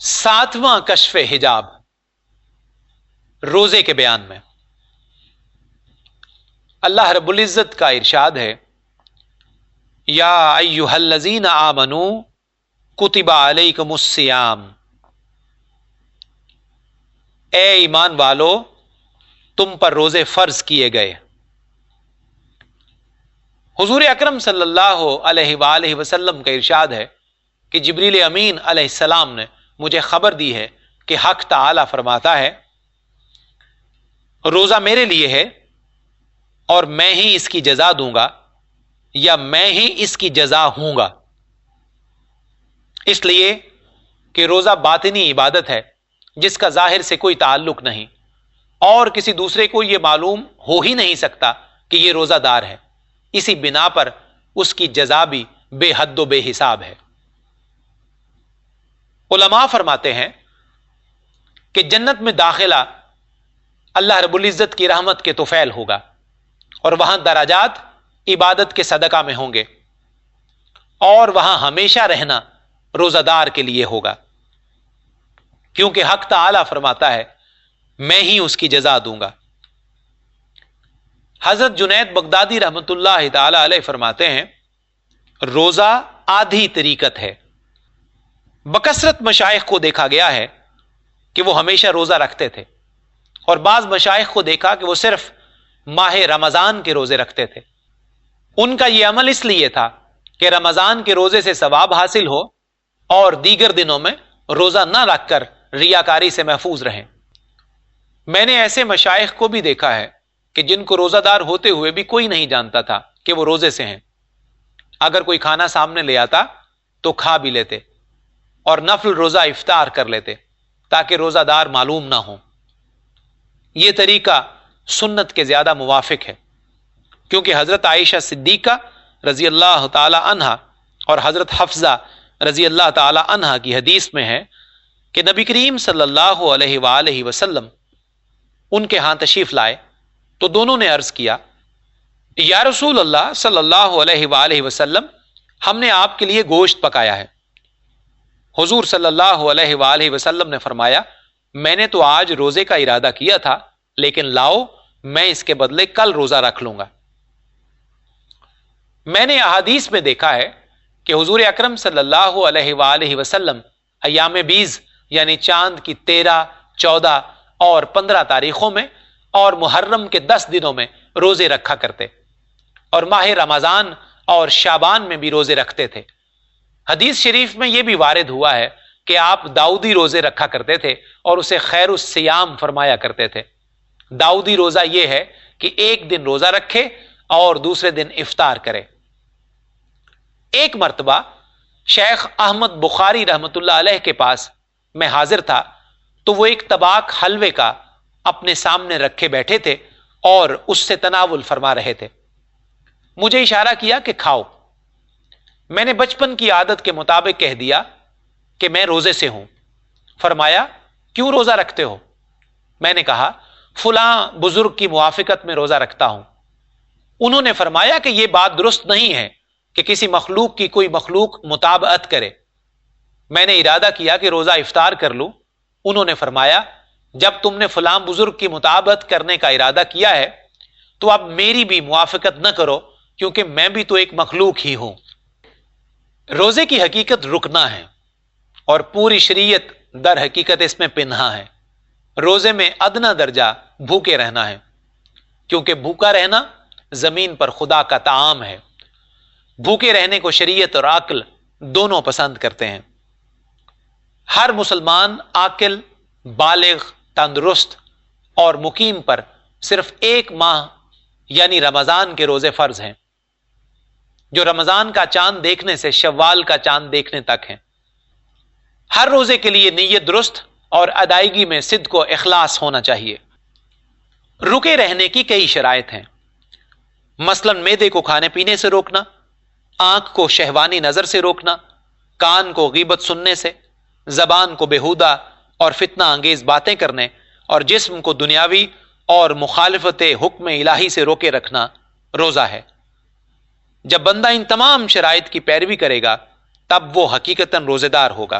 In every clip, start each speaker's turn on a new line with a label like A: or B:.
A: 7واں کشف حجاب روزے کے بیان میں اللہ رب العزت کا ارشاد ہے، یا ایھا الذین آمنوا کتب علیکم الصیام، اے ایمان والو تم پر روزے فرض کیے گئے۔ حضور اکرم صلی اللہ علیہ وآلہ وسلم کا ارشاد ہے کہ جبریل امین علیہ السلام نے مجھے خبر دی ہے کہ حق تعالی فرماتا ہے، روزہ میرے لیے ہے اور میں ہی اس کی جزا دوں گا یا میں ہی اس کی جزا ہوں گا، اس لیے کہ روزہ باطنی عبادت ہے جس کا ظاہر سے کوئی تعلق نہیں، اور کسی دوسرے کو یہ معلوم ہو ہی نہیں سکتا کہ یہ روزہ دار ہے، اسی بنا پر اس کی جزا بھی بے حد و بے حساب ہے۔ علماء فرماتے ہیں کہ جنت میں داخلہ اللہ رب العزت کی رحمت کے طفیل ہوگا، اور وہاں درجات عبادت کے صدقہ میں ہوں گے، اور وہاں ہمیشہ رہنا روزہ دار کے لیے ہوگا، کیونکہ حق تعالی فرماتا ہے میں ہی اس کی جزا دوں گا۔ حضرت جنید بغدادی رحمت اللہ تعالی علیہ فرماتے ہیں، روزہ آدھی طریقت ہے۔ بکثرت مشائخ کو دیکھا گیا ہے کہ وہ ہمیشہ روزہ رکھتے تھے، اور بعض مشائخ کو دیکھا کہ وہ صرف ماہ رمضان کے روزے رکھتے تھے۔ ان کا یہ عمل اس لیے تھا کہ رمضان کے روزے سے ثواب حاصل ہو اور دیگر دنوں میں روزہ نہ رکھ کر ریاکاری سے محفوظ رہیں۔ میں نے ایسے مشائخ کو بھی دیکھا ہے کہ جن کو روزہ دار ہوتے ہوئے بھی کوئی نہیں جانتا تھا کہ وہ روزے سے ہیں، اگر کوئی کھانا سامنے لے آتا تو کھا بھی لیتے اور نفل روزہ افطار کر لیتے تاکہ روزہ دار معلوم نہ ہو۔ یہ طریقہ سنت کے زیادہ موافق ہے، کیونکہ حضرت عائشہ صدیقہ رضی اللہ تعالی عنہا اور حضرت حفصہ رضی اللہ تعالی عنہا کی حدیث میں ہے کہ نبی کریم صلی اللہ علیہ وآلہ وسلم ان کے ہاں تشریف لائے تو دونوں نے عرض کیا، یا رسول اللہ صلی اللہ علیہ وآلہ وسلم، ہم نے آپ کے لیے گوشت پکایا ہے۔ حضور صلی اللہ علیہ وآلہ وسلم نے فرمایا، میں نے تو آج روزے کا ارادہ کیا تھا، لیکن لاؤ میں اس کے بدلے کل روزہ رکھ لوں گا۔ میں نے احادیث میں دیکھا ہے کہ حضور اکرم صلی اللہ علیہ وآلہ وسلم ایام بیز یعنی چاند کی 13، 14 اور 15 تاریخوں میں اور محرم کے 10 دنوں میں روزے رکھا کرتے، اور ماہ رمضان اور شعبان میں بھی روزے رکھتے تھے۔ حدیث شریف میں یہ بھی وارد ہوا ہے کہ آپ داؤدی روزے رکھا کرتے تھے اور اسے خیر الصیام فرمایا کرتے تھے۔ داؤدی روزہ یہ ہے کہ ایک دن روزہ رکھے اور دوسرے دن افطار کرے۔ ایک مرتبہ شیخ احمد بخاری رحمت اللہ علیہ کے پاس میں حاضر تھا تو وہ ایک طباق حلوے کا اپنے سامنے رکھے بیٹھے تھے اور اس سے تناول فرما رہے تھے۔ مجھے اشارہ کیا کہ کھاؤ۔ میں نے بچپن کی عادت کے مطابق کہہ دیا کہ میں روزے سے ہوں۔ فرمایا، کیوں روزہ رکھتے ہو؟ میں نے کہا، فلاں بزرگ کی موافقت میں روزہ رکھتا ہوں۔ انہوں نے فرمایا کہ یہ بات درست نہیں ہے کہ کسی مخلوق کی کوئی مخلوق مطابعت کرے۔ میں نے ارادہ کیا کہ روزہ افطار کر لوں۔ انہوں نے فرمایا، جب تم نے فلاں بزرگ کی مطابعت کرنے کا ارادہ کیا ہے تو اب میری بھی موافقت نہ کرو، کیونکہ میں بھی تو ایک مخلوق ہی ہوں۔ روزے کی حقیقت رکنا ہے، اور پوری شریعت در حقیقت اس میں پنہا ہے۔ روزے میں ادنا درجہ بھوکے رہنا ہے، کیونکہ بھوکا رہنا زمین پر خدا کا طعام ہے۔ بھوکے رہنے کو شریعت اور عقل دونوں پسند کرتے ہیں۔ ہر مسلمان عاقل، بالغ، تندرست اور مقیم پر صرف ایک ماہ یعنی رمضان کے روزے فرض ہیں، جو رمضان کا چاند دیکھنے سے شوال کا چاند دیکھنے تک ہیں۔ ہر روزے کے لیے نیت درست اور ادائیگی میں صدق و اخلاص ہونا چاہیے۔ رکے رہنے کی کئی شرائط ہیں، مثلا معدے کو کھانے پینے سے روکنا، آنکھ کو شہوانی نظر سے روکنا، کان کو غیبت سننے سے، زبان کو بیہودہ اور فتنہ انگیز باتیں کرنے، اور جسم کو دنیاوی اور مخالفت حکم الہی سے روکے رکھنا روزہ ہے۔ جب بندہ ان تمام شرائط کی پیروی کرے گا تب وہ حقیقتاً روزے دار ہوگا۔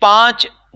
A: 5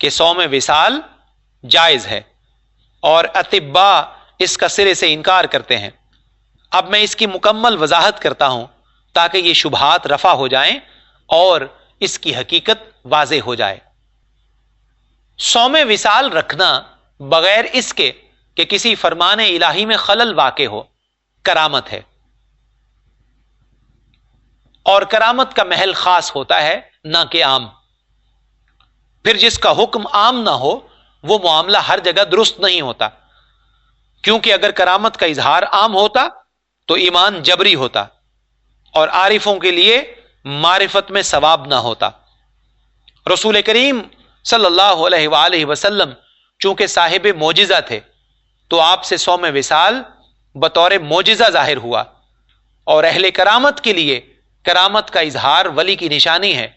A: کہ صوم وصال جائز ہے اور اطباء اس کا سرے سے انکار کرتے ہیں۔ اب میں اس کی مکمل وضاحت کرتا ہوں تاکہ یہ شبہات رفع ہو جائیں اور اس کی حقیقت واضح ہو جائے۔ صوم وصال رکھنا بغیر اس کے کہ کسی فرمان الہی میں خلل واقع ہو کرامت ہے، اور کرامت کا محل خاص ہوتا ہے نہ کہ عام۔ پھر جس کا حکم عام نہ ہو وہ معاملہ ہر جگہ درست نہیں ہوتا، کیونکہ اگر کرامت کا اظہار عام ہوتا تو ایمان جبری ہوتا اور عارفوں کے لیے معرفت میں ثواب نہ ہوتا۔ رسول کریم صلی اللہ علیہ وآلہ وسلم چونکہ صاحب معجزہ تھے تو آپ سے صوم وصال بطور معجزہ ظاہر ہوا، اور اہل کرامت کے لیے کرامت کا اظہار ولی کی نشانی ہے،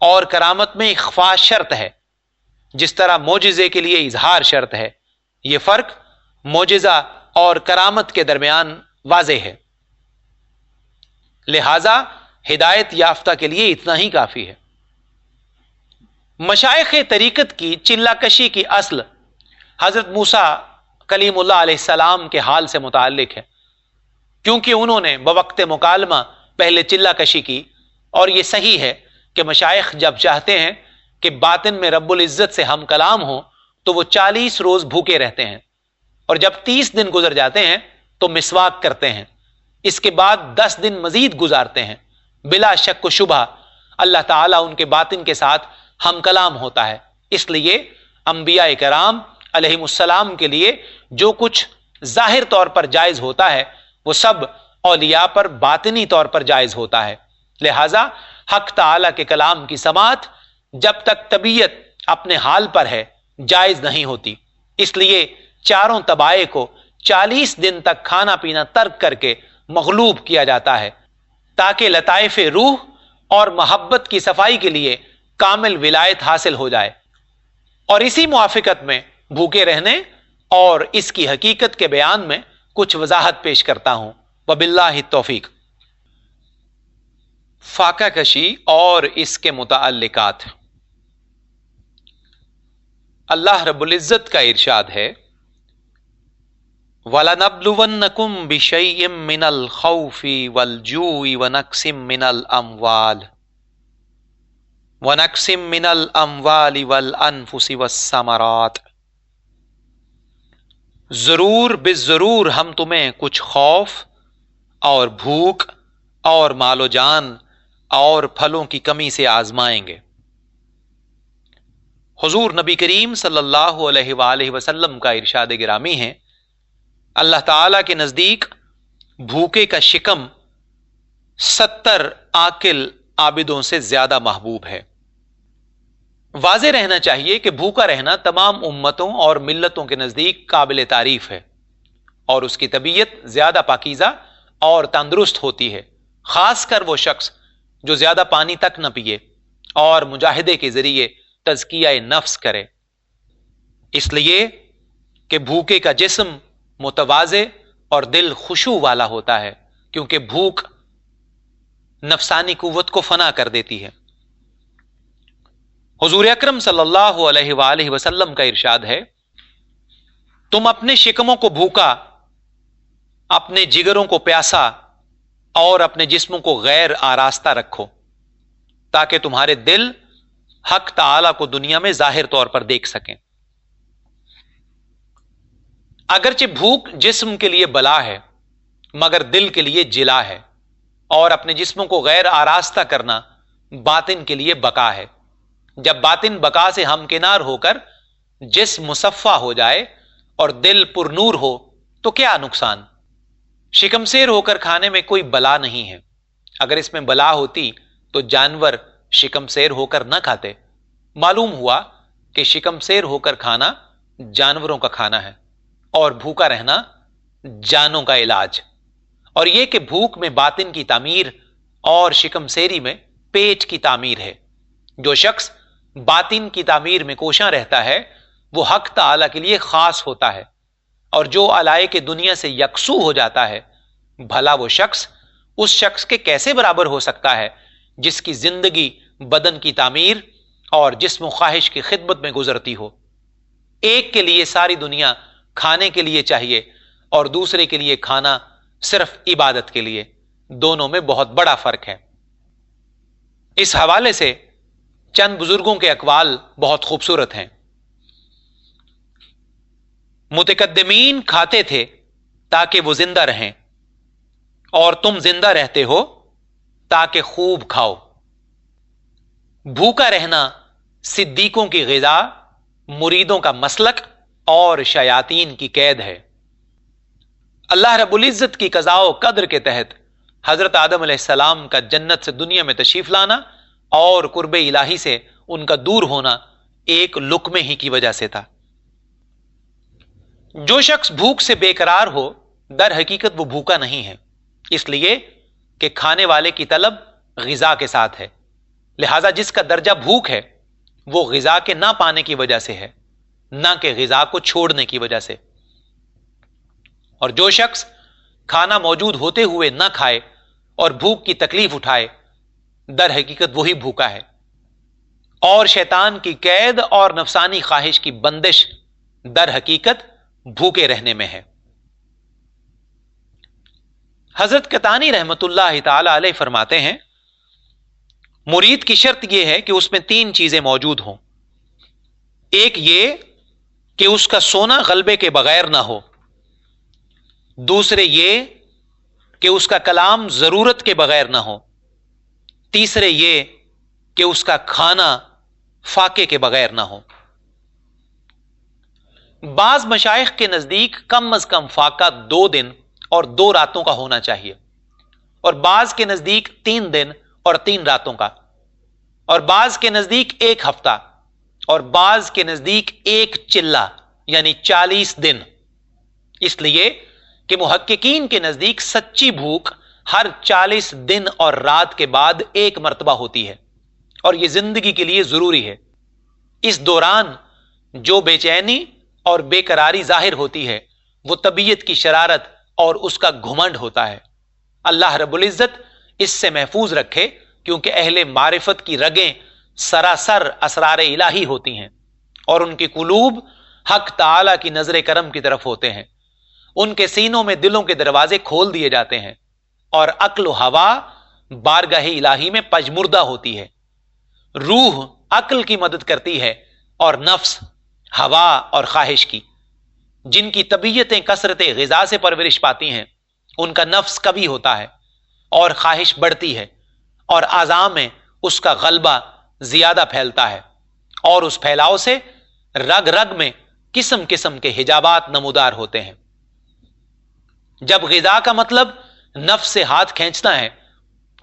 A: اور کرامت میں اخفاء شرط ہے جس طرح معجزے کے لیے اظہار شرط ہے۔ یہ فرق معجزہ اور کرامت کے درمیان واضح ہے، لہذا ہدایت یافتہ کے لیے اتنا ہی کافی ہے۔ مشائخ طریقت کی چلہ کشی کی اصل حضرت موسیٰ کلیم اللہ علیہ السلام کے حال سے متعلق ہے، کیونکہ انہوں نے بوقت مکالمہ پہلے چلہ کشی کی، اور یہ صحیح ہے کہ مشائخ جب چاہتے ہیں کہ باطن میں رب العزت سے ہم کلام ہوں تو وہ 40 روز بھوکے رہتے ہیں، اور جب 30 دن گزر جاتے ہیں تو مسواک کرتے ہیں، اس کے بعد 10 دن مزید گزارتے ہیں۔ بلا شک و شبہ اللہ تعالیٰ ان کے باطن کے ساتھ ہم کلام ہوتا ہے، اس لیے انبیاء کرام علیہم السلام کے لیے جو کچھ ظاہر طور پر جائز ہوتا ہے وہ سب اولیاء پر باطنی طور پر جائز ہوتا ہے۔ لہذا حق تعالیٰ کے کلام کی سماعت جب تک طبیعت اپنے حال پر ہے جائز نہیں ہوتی، اس لیے چاروں طبائع کو 40 دن تک کھانا پینا ترک کر کے مغلوب کیا جاتا ہے تاکہ لطائف روح اور محبت کی صفائی کے لیے کامل ولایت حاصل ہو جائے۔ اور اسی موافقت میں بھوکے رہنے اور اس کی حقیقت کے بیان میں کچھ وضاحت پیش کرتا ہوں، وباللہ التوفیق۔ فاقہ کشی اور اس کے متعلقات۔ اللہ رب العزت کا ارشاد ہے، وَلَنَبْلُوَنَّكُمْ بِشَيْءٍ مِّنَ الْخَوْفِ وَالْجُوعِ وَنَقْصٍ مِّنَ الْأَمْوَالِ وَالْأَنفُسِ وَالثَّمَرَاتِ۔ ضرور بالضرور ہم تمہیں کچھ خوف اور بھوک اور مال و جان اور پھلوں کی کمی سے آزمائیں گے۔ حضور نبی کریم صلی اللہ علیہ وآلہ وسلم کا ارشاد گرامی ہے، اللہ تعالیٰ کے نزدیک بھوکے کا شکم 70 عاقل عابدوں سے زیادہ محبوب ہے۔ واضح رہنا چاہیے کہ بھوکا رہنا تمام امتوں اور ملتوں کے نزدیک قابل تعریف ہے، اور اس کی طبیعت زیادہ پاکیزہ اور تندرست ہوتی ہے، خاص کر وہ شخص جو زیادہ پانی تک نہ پیے اور مجاہدے کے ذریعے تزکیہ نفس کرے، اس لیے کہ بھوکے کا جسم متواضع اور دل خشوع والا ہوتا ہے، کیونکہ بھوک نفسانی قوت کو فنا کر دیتی ہے۔ حضور اکرم صلی اللہ علیہ وآلہ وسلم کا ارشاد ہے، تم اپنے شکموں کو بھوکا، اپنے جگروں کو پیاسا اور اپنے جسموں کو غیر آراستہ رکھو تاکہ تمہارے دل حق تعالی کو دنیا میں ظاہر طور پر دیکھ سکیں۔ اگرچہ بھوک جسم کے لیے بلا ہے مگر دل کے لیے جلا ہے، اور اپنے جسموں کو غیر آراستہ کرنا باطن کے لیے بقا ہے۔ جب باطن بقا سے ہمکنار ہو کر جسم مصفہ ہو جائے اور دل پر نور ہو تو کیا نقصان؟ شکمسیر ہو کر کھانے میں کوئی بلا نہیں ہے، اگر اس میں بلا ہوتی تو جانور شکمسیر ہو کر نہ کھاتے۔ معلوم ہوا کہ شکمسیر ہو کر کھانا جانوروں کا کھانا ہے اور بھوکا رہنا جانوں کا علاج، اور یہ کہ بھوک میں باطن کی تعمیر اور شکمسیری میں پیٹ کی تعمیر ہے۔ جو شخص باطن کی تعمیر میں کوشاں رہتا ہے وہ حق تعالی کے لیے خاص ہوتا ہے، اور جو علائق دنیا سے یکسو ہو جاتا ہے بھلا وہ شخص اس شخص کے کیسے برابر ہو سکتا ہے جس کی زندگی بدن کی تعمیر اور جسم و خواہش کی خدمت میں گزرتی ہو. ایک کے لیے ساری دنیا کھانے کے لیے چاہیے اور دوسرے کے لیے کھانا صرف عبادت کے لیے. دونوں میں بہت بڑا فرق ہے. اس حوالے سے چند بزرگوں کے اقوال بہت خوبصورت ہیں. متقدمین کھاتے تھے تاکہ وہ زندہ رہیں، اور تم زندہ رہتے ہو تاکہ خوب کھاؤ. بھوکا رہنا صدیقوں کی غذا، مریدوں کا مسلک اور شیاطین کی قید ہے. اللہ رب العزت کی قضاء و قدر کے تحت حضرت آدم علیہ السلام کا جنت سے دنیا میں تشریف لانا اور قرب الہی سے ان کا دور ہونا ایک لقمے ہی کی وجہ سے تھا. جو شخص بھوک سے بے قرار ہو در حقیقت وہ بھوکا نہیں ہے، اس لیے کہ کھانے والے کی طلب غذا کے ساتھ ہے. لہذا جس کا درجہ بھوک ہے وہ غذا کے نہ پانے کی وجہ سے ہے، نہ کہ غذا کو چھوڑنے کی وجہ سے. اور جو شخص کھانا موجود ہوتے ہوئے نہ کھائے اور بھوک کی تکلیف اٹھائے در حقیقت وہی بھوکا ہے. اور شیطان کی قید اور نفسانی خواہش کی بندش در حقیقت بھوکے رہنے میں ہے. حضرت قطانی رحمت اللہ تعالی علیہ فرماتے ہیں مرید کی شرط یہ ہے کہ اس میں 3 چیزیں موجود ہوں. ایک یہ کہ اس کا سونا غلبے کے بغیر نہ ہو، دوسرے یہ کہ اس کا کلام ضرورت کے بغیر نہ ہو، تیسرے یہ کہ اس کا کھانا فاقے کے بغیر نہ ہو. بعض مشائخ کے نزدیک کم از کم فاقہ 2 دن اور 2 راتوں کا ہونا چاہیے، اور بعض کے نزدیک 3 دن اور 3 راتوں کا، اور بعض کے نزدیک 1 ہفتہ، اور بعض کے نزدیک 1 چلہ یعنی 40 دن. اس لیے کہ محققین کے نزدیک سچی بھوک ہر 40 دن اور رات کے بعد 1 مرتبہ ہوتی ہے، اور یہ زندگی کے لیے ضروری ہے. اس دوران جو بے چینی اور بے قراری ظاہر ہوتی ہے وہ طبیعت کی شرارت اور اس کا گھمنڈ ہوتا ہے. اللہ رب العزت اس سے محفوظ رکھے، کیونکہ اہل معرفت کی رگیں سراسر اسرار الہی ہوتی ہیں اور ان کی قلوب حق تعالی کی نظر کرم کی طرف ہوتے ہیں. ان کے سینوں میں دلوں کے دروازے کھول دیے جاتے ہیں اور عقل و ہوا بارگاہ الہی میں پجمردہ ہوتی ہے. روح عقل کی مدد کرتی ہے اور نفس ہوا اور خواہش کی. جن کی طبیعتیں کثرت غذا سے پرورش پاتی ہیں ان کا نفس کبھی ہوتا ہے اور خواہش بڑھتی ہے، اور اعضاء میں اس کا غلبہ زیادہ پھیلتا ہے، اور اس پھیلاؤ سے رگ رگ میں قسم قسم کے حجابات نمودار ہوتے ہیں. جب غذا کا مطلب نفس سے ہاتھ کھینچنا ہے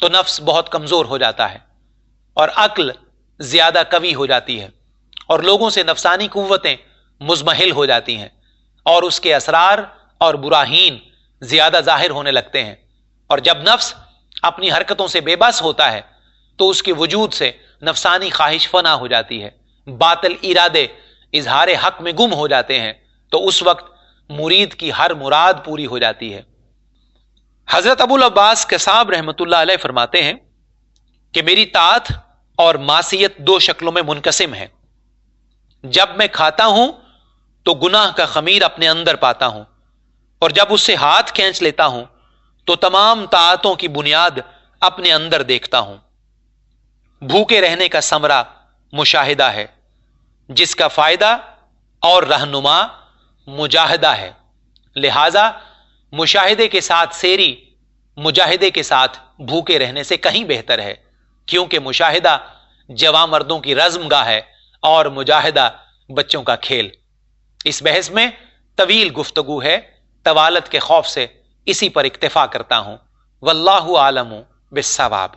A: تو نفس بہت کمزور ہو جاتا ہے اور عقل زیادہ قوی ہو جاتی ہے، اور لوگوں سے نفسانی قوتیں مزمحل ہو جاتی ہیں، اور اس کے اسرار اور براہین زیادہ ظاہر ہونے لگتے ہیں. اور جب نفس اپنی حرکتوں سے بے بس ہوتا ہے تو اس کے وجود سے نفسانی خواہش فنا ہو جاتی ہے، باطل ارادے اظہار حق میں گم ہو جاتے ہیں، تو اس وقت مرید کی ہر مراد پوری ہو جاتی ہے. حضرت ابو العباس کساب رحمت اللہ علیہ فرماتے ہیں کہ میری طاعت اور معصیت 2 شکلوں میں منقسم ہے. جب میں کھاتا ہوں تو گناہ کا خمیر اپنے اندر پاتا ہوں، اور جب اس سے ہاتھ کھینچ لیتا ہوں تو تمام طاعتوں کی بنیاد اپنے اندر دیکھتا ہوں. بھوکے رہنے کا ثمرہ مشاہدہ ہے، جس کا فائدہ اور رہنما مجاہدہ ہے. لہذا مشاہدے کے ساتھ سیری مجاہدے کے ساتھ بھوکے رہنے سے کہیں بہتر ہے، کیونکہ مشاہدہ جواں مردوں کی رزم گاہ ہے اور مجاہدہ بچوں کا کھیل. اس بحث میں طویل گفتگو ہے، طوالت کے خوف سے اسی پر اکتفا کرتا ہوں. واللہ عالم بالصواب.